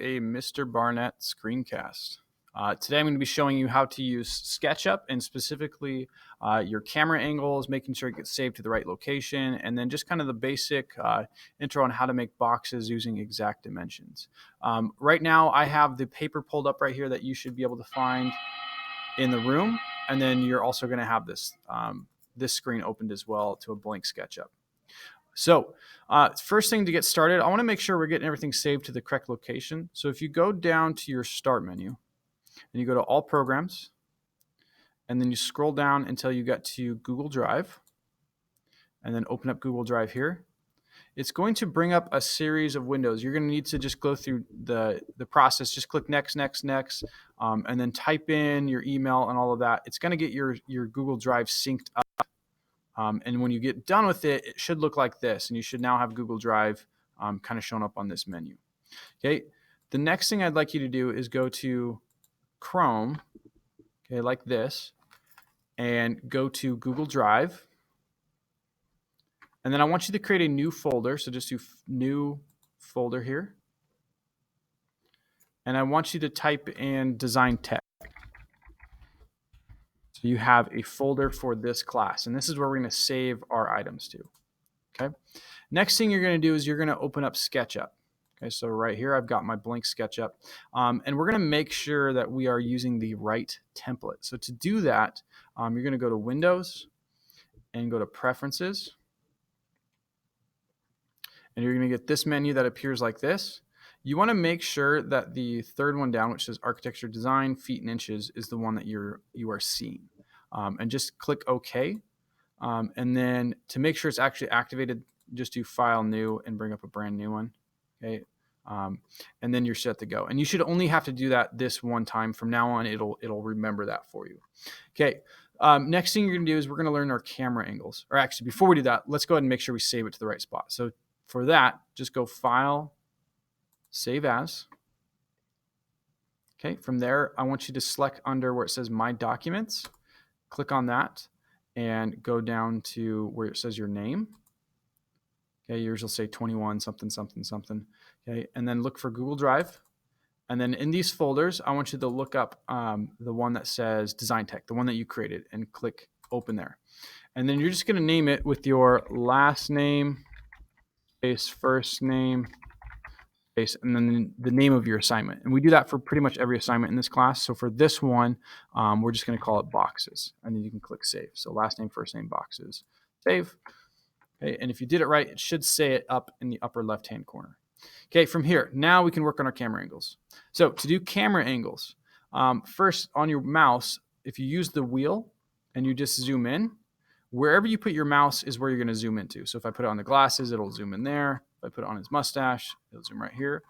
a Mr. Barnett screencast. Today I'm going to be showing you how to use Sketchup and specifically your camera angles, making sure it gets saved to the right location, and then just kind of the basic intro on how to make boxes using exact dimensions. Right now I have the paper pulled up right here that you should be able to find in the room, and then you're also going to have this, this screen opened as well to a blank SketchUp. So first thing to get started, I want to make sure we're getting everything saved to the correct location. So if you go down to your Start menu and you go to All Programs, and then you scroll down until you get to Google Drive, and then open up Google Drive here, it's going to bring up a series of windows. You're going to need to just go through the process. Just click next, next, next, and then type in your email and all of that. It's going to get your Google Drive synced up. And when you get done with it, it should look like this, and you should now have Google Drive kind of shown up on this menu. Okay, the next thing I'd like you to do is go to Chrome, okay, like this, and go to Google Drive. And then I want you to create a new folder, so just do new folder here. And I want you to type in Design Tech. So you have a folder for this class, and this is where we're going to save our items to. Okay. Next thing you're going to do is you're going to open up SketchUp. Okay, so right here I've got my blank SketchUp, and we're going to make sure that we are using the right template. So to do that, you're going to go to Windows and go to Preferences, and you're going to get this menu that appears like this. You want to make sure that the third one down, which says Architecture Design, Feet and Inches, is the one that you are seeing, and just click OK. And then to make sure it's actually activated, just do File New and bring up a brand new one. Okay, and then you're set to go. And you should only have to do that this one time. From now on, it'll remember that for you. Okay. Next thing you're going to do is we're going to learn our camera angles. Or actually, before we do that, let's go ahead and make sure we save it to the right spot. So for that, just go File, Save As. Okay. From there, I want you to select under where it says My Documents. Click on that and go down to where it says your name. Okay, yours will say 21 something something something. Okay, and then look for Google Drive. And then in these folders, I want you to look up the one that says Design Tech, the one that you created, and click Open there. And then you're just going to name it with your last name, space, first name, space, and then the name of your assignment. And we do that for pretty much every assignment in this class. So for this one, we're just going to call it Boxes, and then you can click Save. So last name, first name, Boxes, Save. Okay, and if you did it right, it should say it up in the upper left-hand corner. Okay, from here, now we can work on our camera angles. So to do camera angles, first on your mouse, if you use the wheel and you just zoom in, wherever you put your mouse is where you're going to zoom into. So if I put it on the glasses, it'll zoom in there. If I put it on his mustache, it'll zoom right here.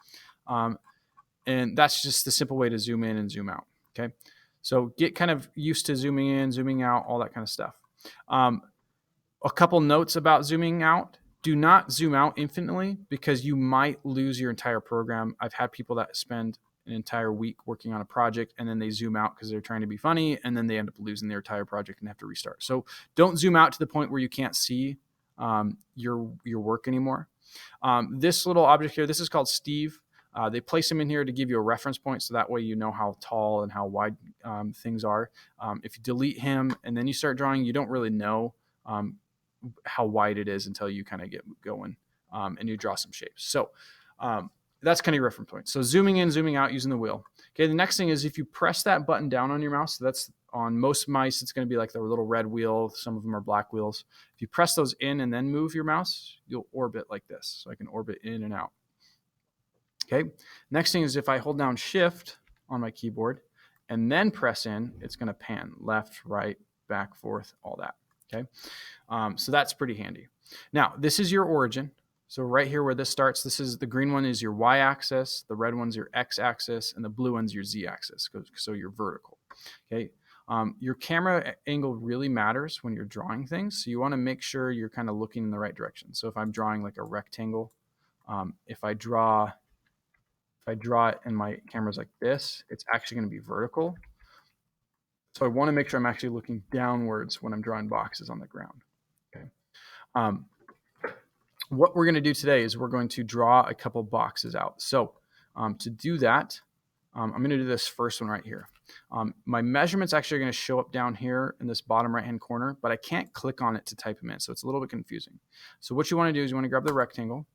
And that's just the simple way to zoom in and zoom out. Okay, so get kind of used to zooming in, zooming out, all that kind of stuff. A couple notes about zooming out. Do not zoom out infinitely because you might lose your entire program. I've had people that spend an entire week working on a project and then they zoom out because they're trying to be funny, and then they end up losing their entire project and have to restart. So don't zoom out to the point where you can't see your work anymore. This little object here, this is called Steve. They place him in here to give you a reference point, so that way you know how tall and how wide things are. If you delete him and then you start drawing, you don't really know how wide it is until you kind of get going and you draw some shapes. So that's kind of your reference point. So zooming in, zooming out using the wheel. Okay, the next thing is if you press that button down on your mouse, so that's on most mice, it's going to be like the little red wheel. Some of them are black wheels. If you press those in and then move your mouse, you'll orbit like this. So I can orbit in and out. Okay, next thing is if I hold down Shift on my keyboard and then press in, it's going to pan left, right, back, forth, all that. Okay, so that's pretty handy. Now, this is your origin. So right here where this starts, this is the green one is your y-axis, the red one's your x-axis, and the blue one's your z-axis, so you're vertical. Okay, your camera angle really matters when you're drawing things, so you want to make sure you're kind of looking in the right direction. So if I'm drawing like a rectangle, if I draw it and my camera's like this, it's actually going to be vertical. So I want to make sure I'm actually looking downwards when I'm drawing boxes on the ground. Okay. What we're going to do today is we're going to draw a couple boxes out. So To do that, I'm going to do this first one right here. My measurements actually are going to show up down here in this bottom right hand corner, but I can't click on it to type them in, so it's a little bit confusing. So what you want to do is you want to grab the rectangle.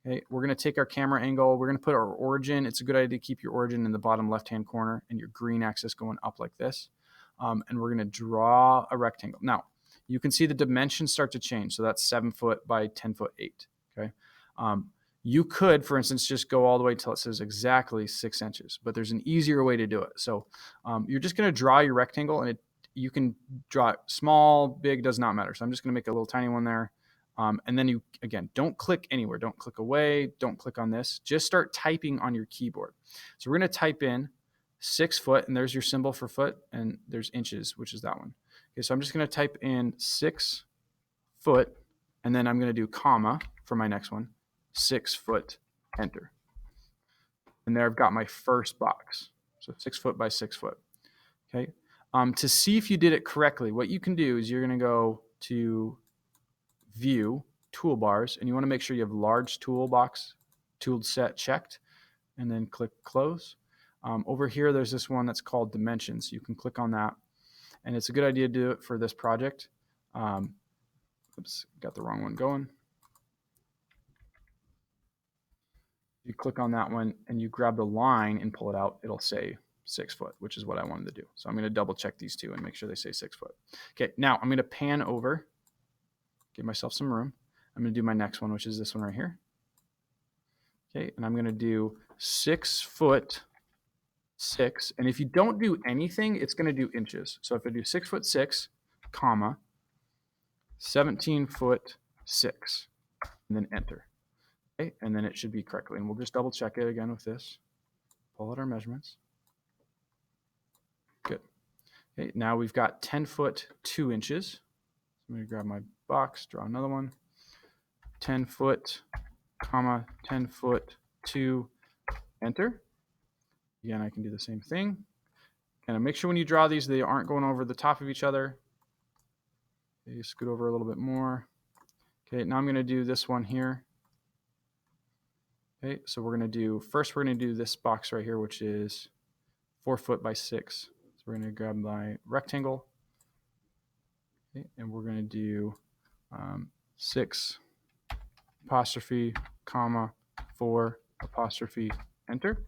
Okay, we're going to take our camera angle. We're going to put our origin. It's a good idea to keep your origin in the bottom left-hand corner and your green axis going up like this. And we're going to draw a rectangle. Now, you can see the dimensions start to change. So that's 7 foot by 10 foot 8. Okay. You could, for instance, just go all the way till it says exactly 6 inches, but there's an easier way to do it. So you're just going to draw your rectangle, and you can draw it small, big, does not matter. So I'm just going to make a little tiny one there. And then you, again, don't click anywhere. Don't click away. Don't click on this. Just start typing on your keyboard. So we're going to type in 6 foot, and there's your symbol for foot, and there's inches, which is that one. Okay, so I'm just going to type in 6 foot, and then I'm going to do comma for my next one, 6 foot, enter. And there I've got my first box. So 6 foot by 6 foot. Okay. To see if you did it correctly, what you can do is you're going to go to View, Toolbars, and you want to make sure you have large toolbox, tool set checked, and then click Close. Over here, there's this one that's called Dimensions. You can click on that, and it's a good idea to do it for this project. Oops, got the wrong one going. You click on that one, and you grab the line and pull it out. It'll say 6 foot, which is what I wanted to do. So I'm going to double check these two and make sure they say 6 foot. Okay, now I'm going to pan over. Give myself some room. I'm going to do my next one, which is this one right here. Okay, and I'm going to do 6 foot 6. And if you don't do anything, it's going to do inches. So if I do 6 foot 6, comma, 17 foot 6, and then enter. Okay, and then it should be correctly. And we'll just double check it again with this. Pull out our measurements. Good. Okay, now we've got 10 foot 2 inches. I'm going to grab my box, draw another one. 10 foot, comma, 10 foot 2, enter. Again, I can do the same thing. And make sure when you draw these, they aren't going over the top of each other. Okay, scoot over a little bit more. Okay, now I'm going to do this one here. Okay, so we're going to do, first we're going to do this box right here, which is 4 foot by 6. So we're going to grab my rectangle. Okay, and we're going to do 6 apostrophe, comma, 4 apostrophe, enter.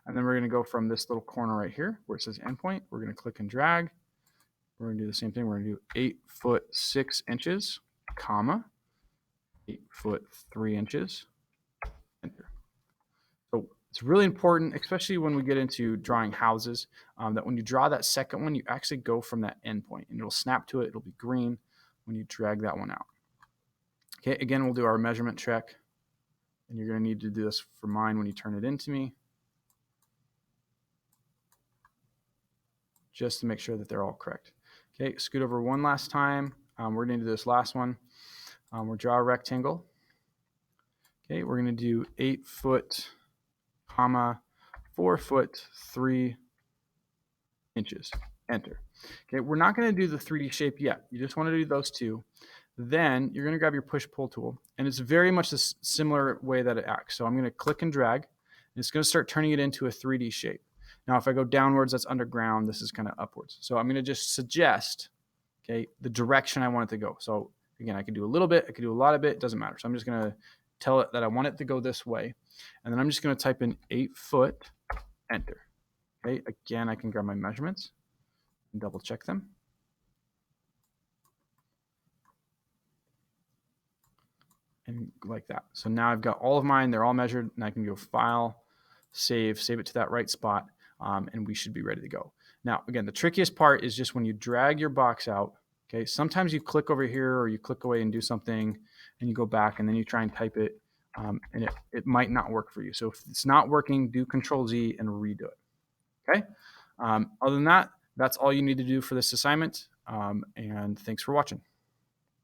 And then we're going to go from this little corner right here where it says endpoint. We're going to click and drag. We're going to do the same thing. We're going to do 8 foot 6 inches, comma, 8 foot 3 inches, enter. So it's really important, especially when we get into drawing houses, that when you draw that second one, you actually go from that endpoint, and it'll snap to it. It'll be green when you drag that one out. Okay, again, we'll do our measurement check, and you're going to need to do this for mine when you turn it into me, just to make sure that they're all correct. Okay, scoot over one last time. We're going to do this last one. We'll draw a rectangle. Okay, we're going to do 8 foot, comma, 4 foot 3 inches, enter. Okay, we're not going to do the 3D shape yet. You just want to do those two. Then you're going to grab your push-pull tool, and it's very much a similar way that it acts. So I'm going to click and drag, and it's going to start turning it into a 3D shape. Now, if I go downwards, that's underground. This is kind of upwards. So I'm going to just suggest, okay, the direction I want it to go. So again, I can do a little bit, I can do a lot of it, it doesn't matter. So I'm just going to tell it that I want it to go this way, and then I'm just going to type in 8 foot, enter. Okay, again, I can grab my measurements and double check them. And like that. So now I've got all of mine, they're all measured, and I can go File, save it to that right spot, and we should be ready to go. Now, again, the trickiest part is just when you drag your box out, okay, sometimes you click over here or you click away and do something, and you go back, and then you try and type it, and it might not work for you. So if it's not working, do Control-Z and redo it, okay? Other than that, that's all you need to do for this assignment, and thanks for watching.